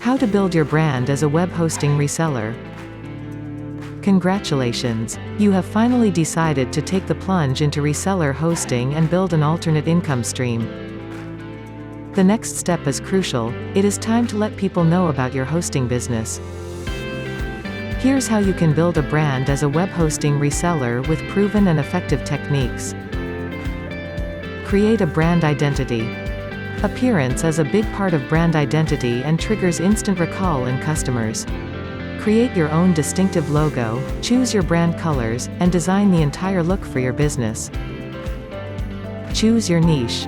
How to build your brand as a web hosting reseller. Congratulations! You have finally decided to take the plunge into reseller hosting and build an alternate income stream. The next step is crucial. It is time to let people know about your hosting business. Here's how you can build a brand as a web hosting reseller with proven and effective techniques. Create a brand identity. Appearance is a big part of brand identity and triggers instant recall in customers. Create your own distinctive logo, choose your brand colors, and design the entire look for your business. Choose your niche.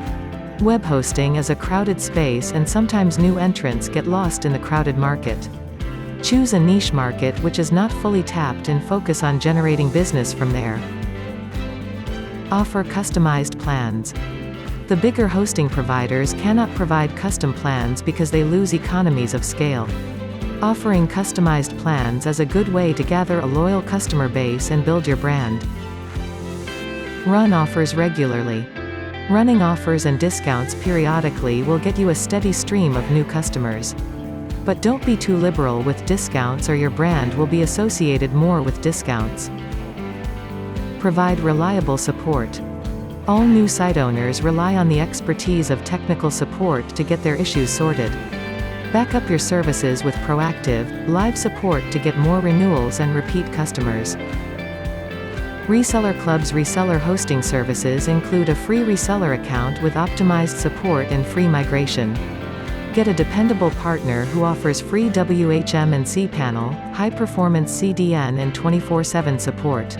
Web hosting is a crowded space and sometimes new entrants get lost in the crowded market. Choose a niche market which is not fully tapped and focus on generating business from there. Offer customized plans. The bigger hosting providers cannot provide custom plans because they lose economies of scale. Offering customized plans is a good way to gather a loyal customer base and build your brand. Run offers regularly. Running offers and discounts periodically will get you a steady stream of new customers. But don't be too liberal with discounts or your brand will be associated more with discounts. Provide reliable support. All new site owners rely on the expertise of technical support to get their issues sorted. Back up your services with proactive, live support to get more renewals and repeat customers. Reseller Club's reseller hosting services include a free reseller account with optimized support and free migration. Get a dependable partner who offers free WHM and cPanel, high-performance CDN and 24/7 support.